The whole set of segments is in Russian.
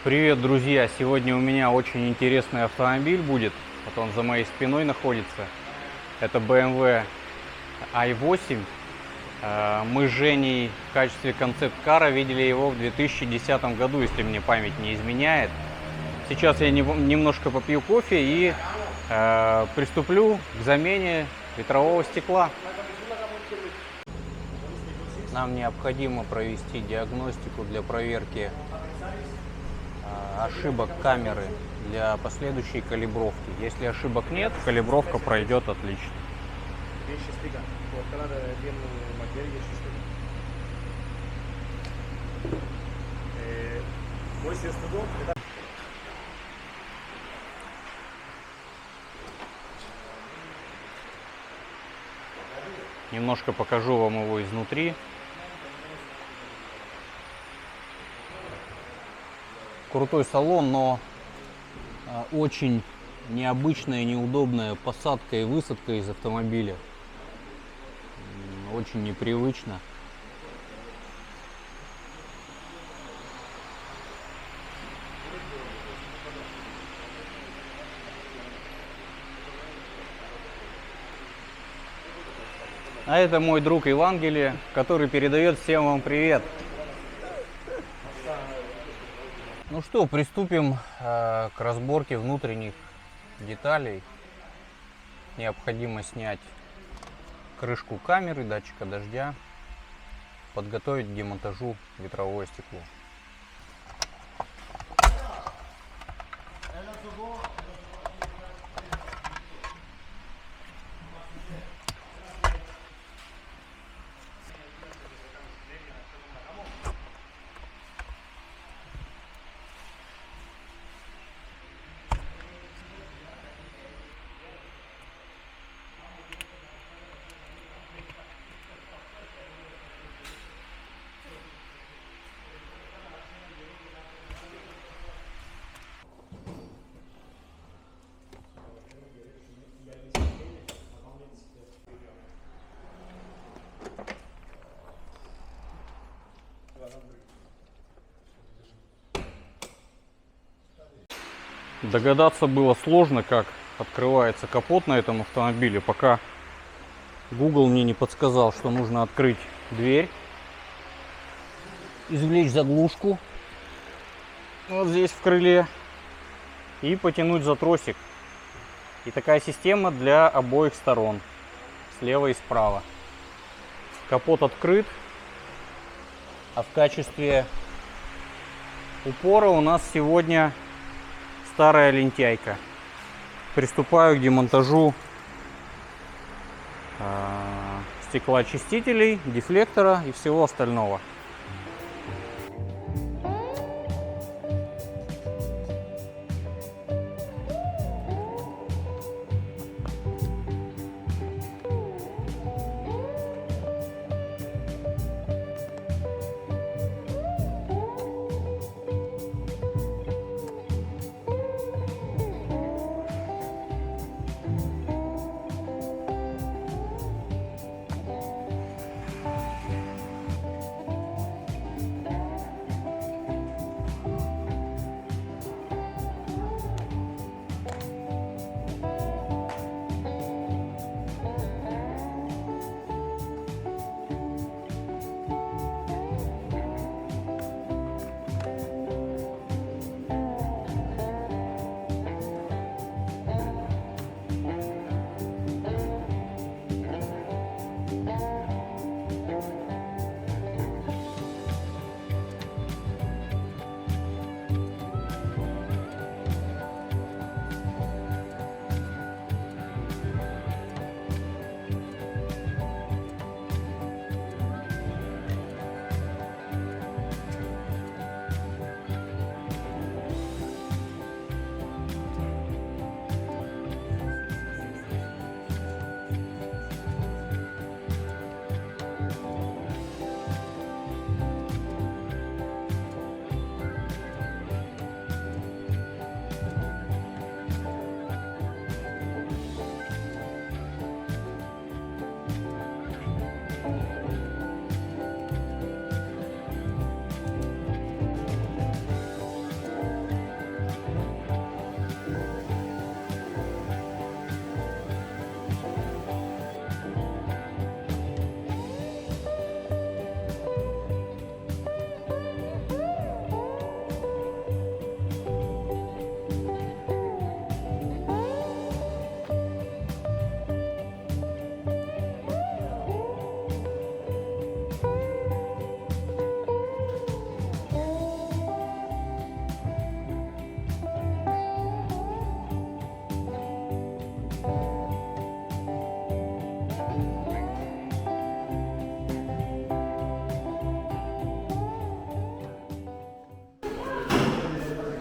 Привет, друзья! Сегодня у меня очень интересный автомобиль будет. Вот он за моей спиной находится. Это BMW i8. Мы с Женей в качестве концепт-кара видели его в 2010 году, если мне память не изменяет. Сейчас я немножко попью кофе и приступлю к замене ветрового стекла. Нам необходимо провести диагностику для проверки ошибок камеры для последующей калибровки. Если ошибок нет, калибровка пройдет отлично. Немножко покажу вам его изнутри. Крутой салон, но очень необычная и неудобная посадка и высадка из автомобиля. Очень непривычно. А это мой друг Евангелие, который передает всем вам привет. Ну что, приступим к разборке внутренних деталей. Необходимо снять крышку камеры, датчика дождя, подготовить к демонтажу ветровое стекло. Догадаться было сложно, как открывается капот на этом автомобиле, пока Google мне не подсказал, что нужно открыть дверь, извлечь заглушку вот здесь в крыле и потянуть за тросик. И такая система для обоих сторон, слева и справа. Капот открыт, а в качестве упора у нас сегодня старая лентяйка. Приступаю к демонтажу стеклоочистителей, дефлектора и всего остального.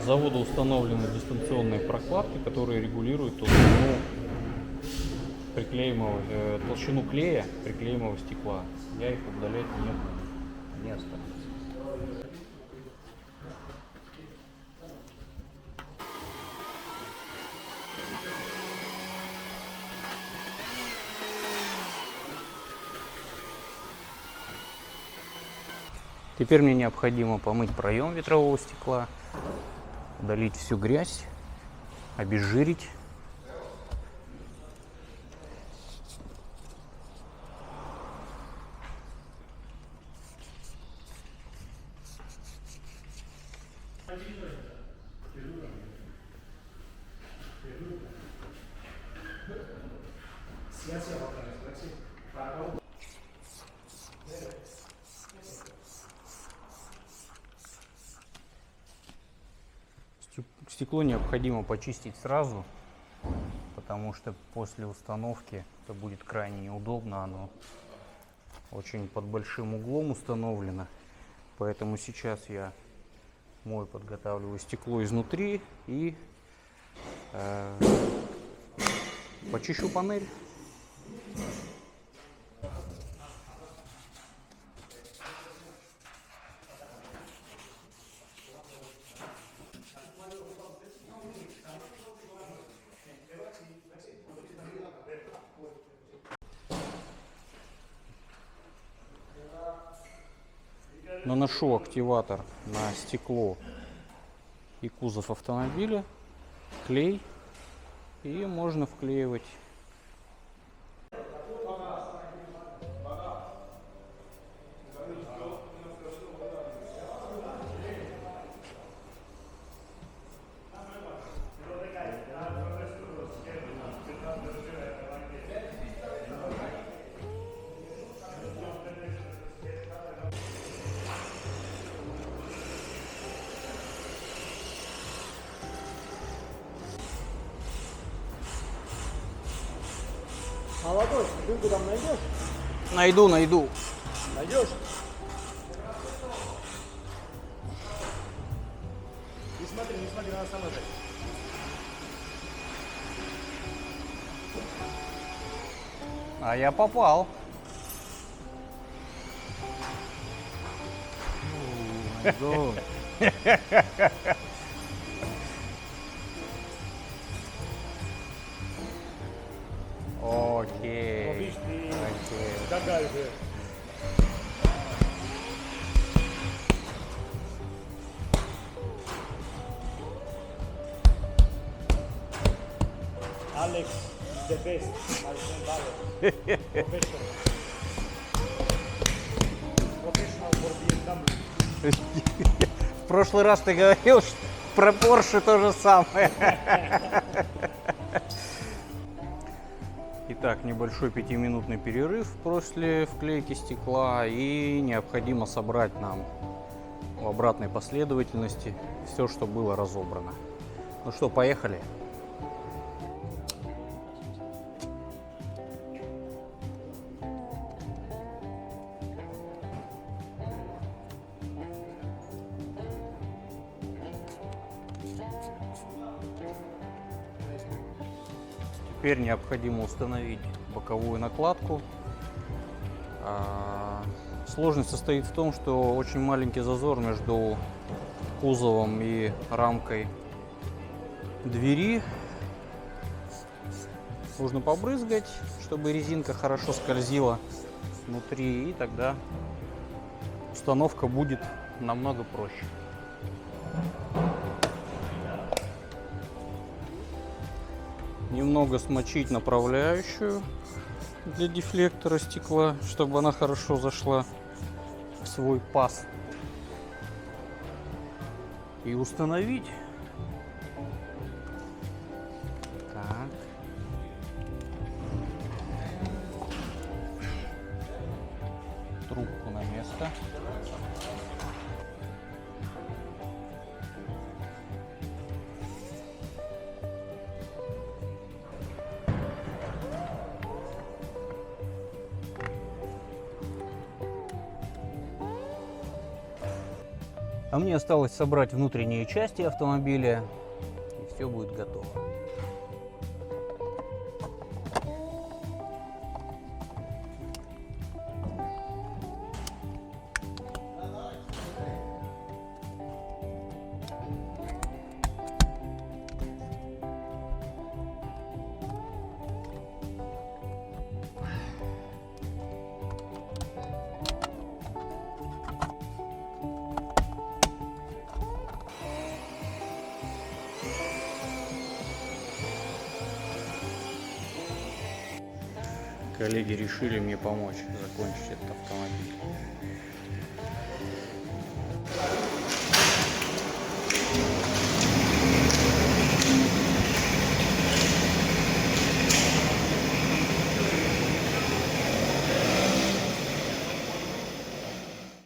С завода установлены дистанционные прокладки, которые регулируют толщину толщину клея приклеимого стекла. Я их удалять не буду, не останется. Теперь мне необходимо помыть проем ветрового стекла, удалить всю грязь, обезжирить. Стекло необходимо почистить сразу, потому что после установки это будет крайне неудобно. Оно очень под большим углом установлено. Поэтому сейчас я подготавливаю стекло изнутри и почищу панель. Наношу активатор на стекло и кузов автомобиля, клей, и можно вклеивать. Молодой, дырку там найдешь? Найду. Найдешь? Не смотри, надо самой дать. А я попал. Окей. Какая же? Alex is the best, my friend Alex. Professional for BMW. В прошлый раз ты говорил что про Porsche то же самое. Итак, небольшой 5-минутный перерыв после вклейки стекла, и необходимо собрать нам в обратной последовательности все, что было разобрано. Ну что, поехали. Теперь необходимо установить боковую накладку. Сложность состоит в том, что очень маленький зазор между кузовом и рамкой двери. Нужно побрызгать, чтобы резинка хорошо скользила внутри, и тогда установка будет намного проще. Немного смочить направляющую для дефлектора стекла, чтобы она хорошо зашла в свой паз. И установить. Так. Трубку на место. А мне осталось собрать внутренние части автомобиля, и все будет готово. Коллеги решили мне помочь закончить этот автомобиль.